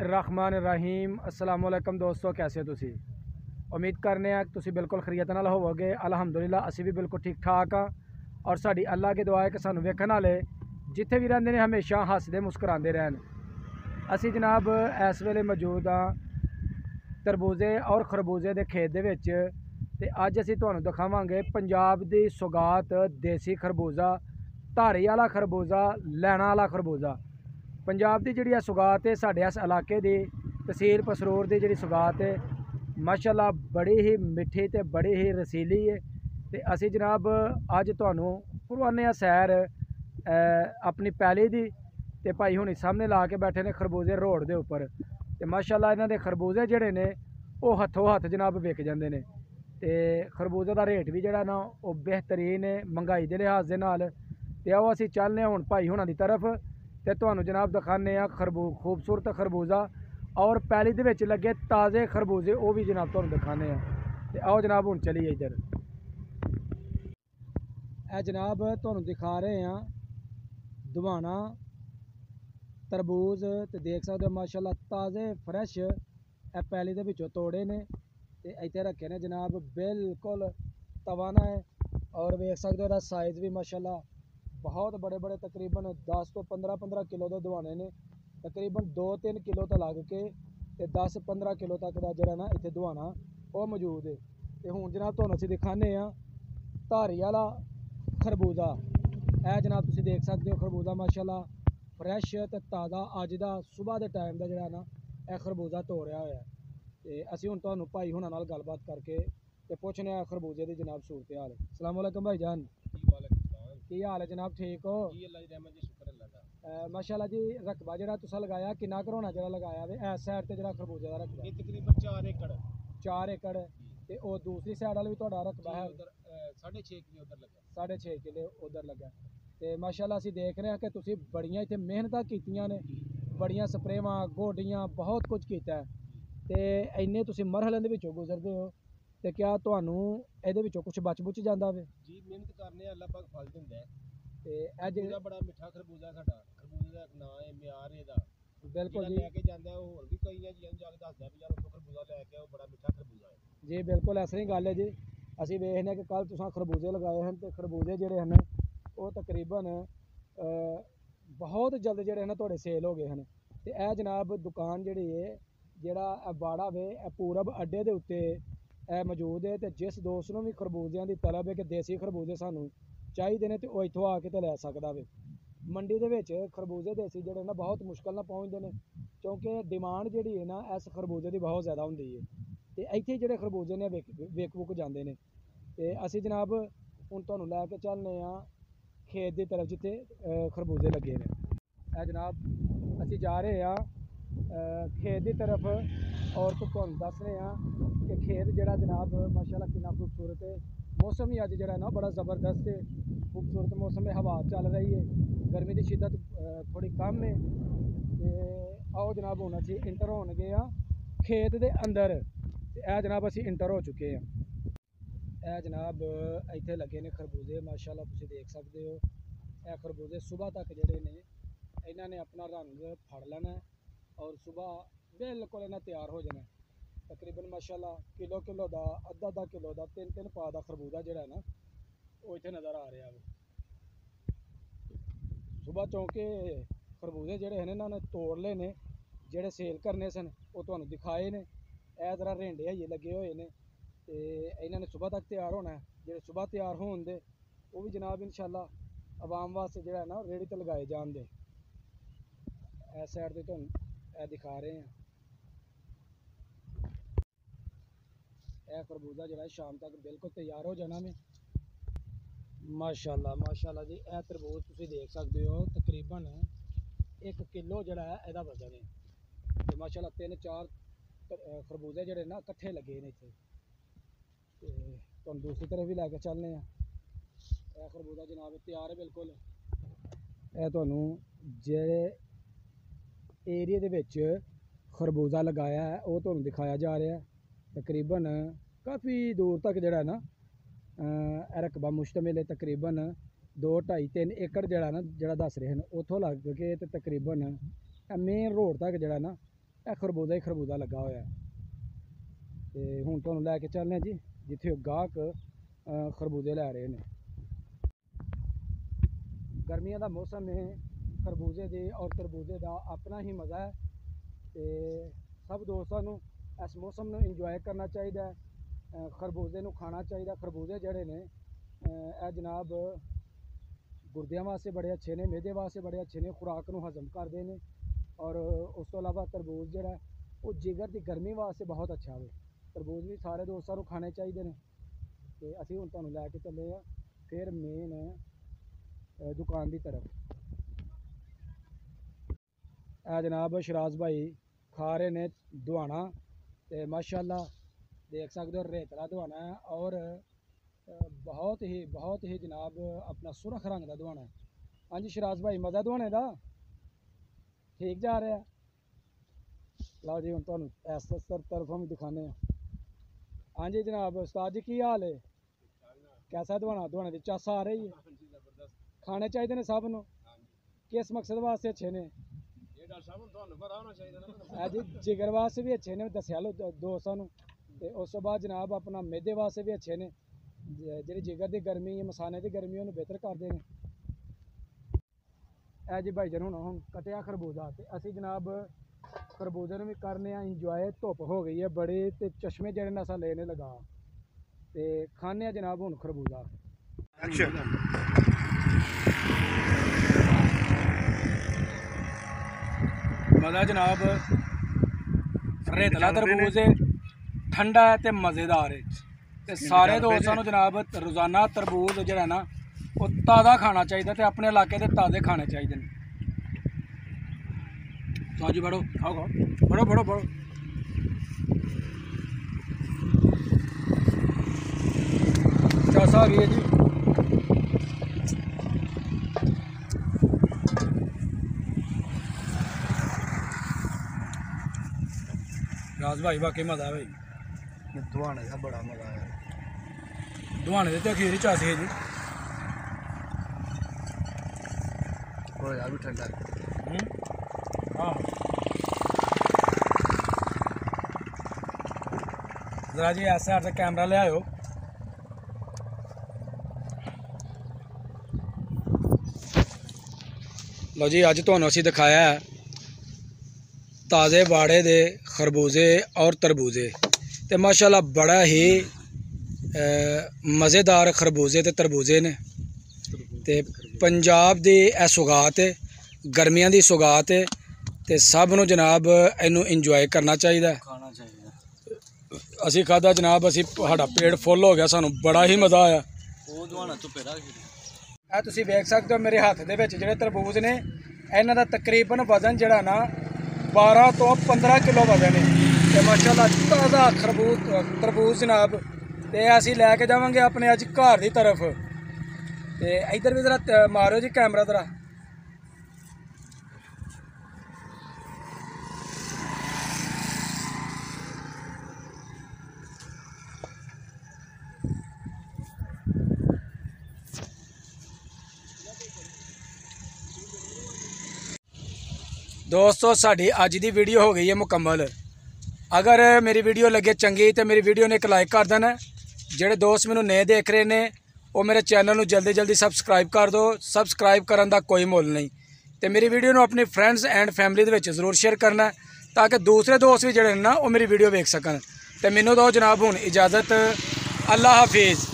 बिस्मिल्लाहिर्रहमानिर्रहीम। अस्सलाम वालेकुम दोस्तों, कैसे हो तुसी? उम्मीद करने आ तुसी बिल्कुल खरीयत नाल होवोगे। अल्हम्दुलिल्लाह असी भी बिल्कुल ठीक ठाक हाँ। और साड़ी अल्लाह की दुआ है कि सानू वेखण वाले जिथे भी रहिंदे ने हमेशा हसदे मुस्कुराते रहन। असी जनाब इस वेले मौजूद हाँ तरबूजे और खरबूजे के खेत दे विच ते अज असी तुहानू दिखावांगे पंजाब दी सौगात देसी खरबूजा, धारी वाला खरबूजा, लैना वाला खरबूजा। पंजाब की जिहड़ी सौगात है साढ़े इस इलाके की तहसील पसरूर की जिहड़ी सौगात है माशाअल्लाह बड़ी ही मिठी ते बड़ी ही रसीली है। ते असी जनाब अज तुहानू करवाने सैर अपनी पैली दी। ते भाई हुणी सामने ला के बैठे ने खरबूजे रोड के उपर। ते माशाअल्लाह इन्हां दे खरबूजे जिहड़े ने वो हथों हथ जनाब विक जांदे ने। ते खरबूजे का रेट भी जिहड़ा ना वो बेहतरीन है महंगाई के लिहाज के नाल। ते आओ असी चलने हुण भाई हुणां दी तरफ ते तुहानू जनाब दिखाने खूबसूरत खरबूजा और पैली दे विच लगे ताज़े खरबूजे वो भी जनाब तुहानू दिखाने। ते आओ जनाब हुण चलिए इधर। ए जनाब तुहानू दिखा रहे हैं दुवाना तरबूज। ते देख सकते हो माशाअल्लाह ताज़े फ्रैश ए पैली दे विचों तोड़े ने ते इत्थे रखे ने जनाब बिल्कुल तवाना है। और वेख सकते हो साइज़ भी माशाअल्लाह बहुत बड़े बड़े तकरीबन 10 तो 15 किलो के दुआने ने। तकरीबन 2-3 किलो तो लग के 10-15 किलो तक का जोड़ा ना इतने दुआना वो मौजूद है। तो हूँ जनाब तुहानू असीं दिखाने धारी वाला खरबूजा। ए जनाब तुसीं देख सकते हो खरबूजा माशाअल्लाह फ्रैश ते ताज़ा अज का सुबह के टाइम का जोड़ा ना यह खरबूजा तोड़िया होया। तो असीं हुण तुहानू भाई हुणां नाल गलबात करके ते पुछने खरबूजे की जनाब सूरत हाल। अस्सलाम वालेकुम भाई जान, की हाल है जनाब? ठीक हो? माशाअल्लाह जी रकबा जो तुसा लगाया किन्ना कर होना जो लगाया वे इस साइड ते जो खरबूजे का रकबा? तकरीबन 4 एकड़। 4 एकड़। ते और दूसरी साइड वाला भी तुहाडा रकबा है? उधर 6.5 किलो उधर लगा। 6.5 किलो उधर लगा। ते माशाअल्लाह असीं देख रहे हैं कि तुसीं बड़ियां इत्थे मेहनतां कीतियां ने, बड़ियां स्प्रेवां गोडियां बहुत कुछ कीता है। ते इन्ने तुसीं मरहले दे विचों गुजरदे हो ते क्या तुहानू इहदे विचों कुछ बच बुच जांदा वे? जी मेहनत करने अल्लाह पाक फल दिंदा है। ते खरबूजा बड़ा मिठा खरबूजा साडा। खरबूजे दा इक नां है म्यार एदा। बिल्कुल जी, लेके जांदा है होर भी कई जियां जाके दसदा भी यार उत्थों खरबूजा लेके आओ बड़ा मिठा खरबूजा है। जी बिल्कुल ऐसी गल है जी। असीं वेखने कि कल तुसां खरबूजे लगाए हैं तो खरबूजे जिहड़े हैं वो तकरीबन बहुत जल्द जिहड़े हैं तुहाडे सेल हो गए हैं। तो यह जनाब दुकान जिहड़ी है जिहड़ा बाड़ा वे पूरब अड्डे के उत्ते मौजूद है। तो जिस दोस्त नूं भी खरबूजियां की तलब है कि देसी खरबूजे सानू चाहिए ने तो वह इत्थों आके तो लै सकदा वे। मंडी दे विच खरबूजे देसी जिहड़े ना बहुत मुश्किल नाल पहुँचते हैं क्योंकि डिमांड जिहड़ी है ना इस खरबूजे की बहुत ज़्यादा होंदी है। तो इत्थे जिहड़े खरबूजे ने विक वुक जाते हैं। तो असीं जनाब हुण तुहानू लैके चलने खेत की तरफ जिथे खरबूजे लगे ने। ए जनाब असीं जा रहे हैं खेत की तरफ और तुहानू दस रहे हैं कि खेत जिहड़ा जनाब माशाअल्लाह कितना खूबसूरत है। मौसम ही अज जिहड़ा ना बड़ा ज़बरदस्त है, खूबसूरत मौसम है, हवा चल रही है, गर्मी की शिद्दत थोड़ी कम है। तो आओ जनाब हुण असीं इंटर होण गए खेत के अंदर। ए जनाब असीं इंटर हो चुके हैं। ए जनाब इत्थे लगे ने खरबूजे माशाअल्लाह तुसीं देख सकते हो। ए खरबूजे सुबह तक जिहड़े ने इन्हां ने अपना रंग फड़ लेना और सुबह बिल्कुल इन्हां तैयार हो जाना। तकरीबन माशाअल्लाह किलो किलो का अद्धा किलो का 3-3 पा का खरबूजा जिहड़ा है ना वो इत्थे नज़र आ रहा है। सुबह चौंके खरबूजे जिहड़े हैं इन्हां ने तोड़ ले ने, जिहड़े सेल करने सन वो तुहानू दिखाए ने। ए जरा रेंडे हइये लगे हुए हैं तो इन्होंने सुबह तक तैयार होना है। जो सुबह तैयार होने दे वो भी जनाब इंशाअल्लाह आवाम वास्ते जो है ना रेहड़ी तो लगाए जान दे। इस साइड से तुम दिखा रहे हैं यह खरबूजा जो है शाम तक बिल्कुल तैयार हो जाना में। माशाअल्लाह माशाअल्लाह जी यह तरबूज तुम देख सकते हो तकरीबन 1 किलो जो है यदा वजन है। तो माशाअल्लाह 3-4 खरबूजे जोड़े ना कट्ठे लगे ने इतने। तो दूसरी तरफ भी लैके चलने यह खरबूजा जनाब तैयार है बिल्कुल। यह तुहानू जेह्ड़े एरिए दे विच खरबूजा लगाया है वो तुहानू दिखाया जा रहा है। तकरीबन काफ़ी दूर तक जोड़ा ना रकबा मुश्तमिल है। तकरीबन 2-2.5-3 एकड़ जोड़ा ना जोड़ा दस रहे हैं उतों लग के तो तकरीबन मेन रोड तक जोड़ा ना ਇਹ ਖਰਬੂਜ਼ਾ ਹੀ ਖਰਬੂਜ਼ਾ ਲੱਗਾ ਹੋਇਆ ਤੇ ਹੁਣ ਤੁਹਾਨੂੰ ਲੈ ਕੇ ਚੱਲਦੇ ਹਾਂ ਜੀ ਜਿੱਥੇ ਗਾਹਕ ਖਰਬੂਜ਼ੇ ਲੈ ਰਹੇ ਨੇ। गर्मियों का मौसम है, खरबूजे के और तरबूजे का अपना ही मज़ा है तो सब दोस्तों को इस मौसम में इंजॉय करना चाहिए। खरबूजे को खाना चाहिए। खरबूजे जड़े ने जनाब गुर्दियां वास्ते बड़े अच्छे ने, मेदे वास्ते बड़े अच्छे ने, खुराक को हजम करते हैं। और उस तो इलावा तरबूज जोड़ा वो जिगर की गर्मी वास्ते बहुत अच्छा है। तरबूज भी सारे दोस्तों को खाने चाहिए ने। तो असीं हुण तुहानूं लैके चले आ फिर मेन दुकान की तरफ। जनाब शराज भाई खा रहे ने दुआना तो माशाअल्लाह देख सकते हो रेतला दुआना है और बहुत ही जनाब अपना सुरख रंग का दुआना है। हाँ जी शराज भाई मज़ा दुआने का ठीक जा रहा है। लो जी हम तुहानूं इस तरफों भी दिखाने। हाँ जी जनाब उस्ताद जी की हाल है? कैसा दुआना? दुआने की चस आ रही है? खाने चाहिए ने सब नूं? किस मकसद वास्ते अच्छे ने? जी जिगर वास्ते भी अच्छे ने, दस्या लो दोस्तों नूं। ते उस तो बाद जनाब अपना मैदे वास्ते भी अच्छे ने, जी जिगर की गर्मी मसाने की गर्मी उन्हें बेहतर करते हैं। जी भाई जन हूँ कटिया खरबूजा तो असी जनाब खरबूजे भी करने इंजॉय। धुप हो गई है बड़ी तो चश्मे जड़े ने असा लेने लगा तो खाने जनाब हूँ खरबूजा। मज़ा जनाब रेतला तरबूज है, ठंडा है तो मज़ेदार है। तो सारे दोस्तों को जनाब रोज़ाना तरबूज जो ना वो ताज़ा खाना चाहिए तो अपने इलाके के ताज़े खाने चाहिए। तो जी बढ़ो खाओ खाओ बढ़ो बढ़ो बढ़ो। चौसा आ गई है जी। राज भाई बाकी मज़ा है भाई। दुआने का बड़ा मज़ा है। दुआने तो अखीर ही चासी है जी। होया भी ठंडा। हाँ जरा जी ऐसे हट से कैमरा ले आयो। लो जी अज तुहानूं असीं दिखाया है ताज़े बाड़े दे खरबूजे और तरबूजे तो माशाल्लाह बड़ा ही मज़ेदार खरबूजे ते तरबूजे ने। ते पंजाब दी ए सुगात है, गर्मियां दी सुगात है ते सब नूं जनाब इनू इंजॉय करना चाहिए। खाना चाहिए। असी खादा जनाब असी साडा पेट फुल हो गया, सानू बड़ा ही मज़ा आया। वो दुआना तो पेड़ा ਇਹ ਤੁਸੀਂ ਵੇਖ ਸਕਦੇ ਹੋ ਮੇਰੇ हत्थ ਦੇ ਵਿੱਚ ਜਿਹੜੇ ਤਰਬੂज ਨੇ ਇਹਨਾਂ ਦਾ तकरीबन वजन ਜਿਹੜਾ ਨਾ 12 ਤੋਂ 15 किलो वजन है। ਤੇ ਮਾਸ਼ਾਅੱਲਾ ਤਾਜ਼ਾ ਤਰਬੂਜ जनाब ਤੇ ਅਸੀਂ ਲੈ ਕੇ ਜਾਵਾਂਗੇ ਆਪਣੇ ਅੱਜ ਘਰ ਦੀ ਤਰਫ। ਤੇ इधर भी जरा मारो जी कैमरा जरा। दोस्तों साड़ी अज की वीडियो हो गई है मुकम्मल। अगर मेरी वीडियो लगे चंगी तो मेरी वीडियो ने एक लाइक कर देना। जेडे दोस्त मैनू नहीं देख रहे ने वो मेरे चैनल में जल्दी जल्दी सबसक्राइब कर दो। सबसक्राइब करने का कोई मुल नहीं। तो मेरी वीडियो को अपनी फ्रेंड्स एंड फैमिली के जरूर शेयर करना ताकि दूसरे दोस्त भी जोड़े ना वो मेरी वीडियो देख सकन। तो मैनू दो जनाब हुण इजाज़त। अल्लाह हाफिज़।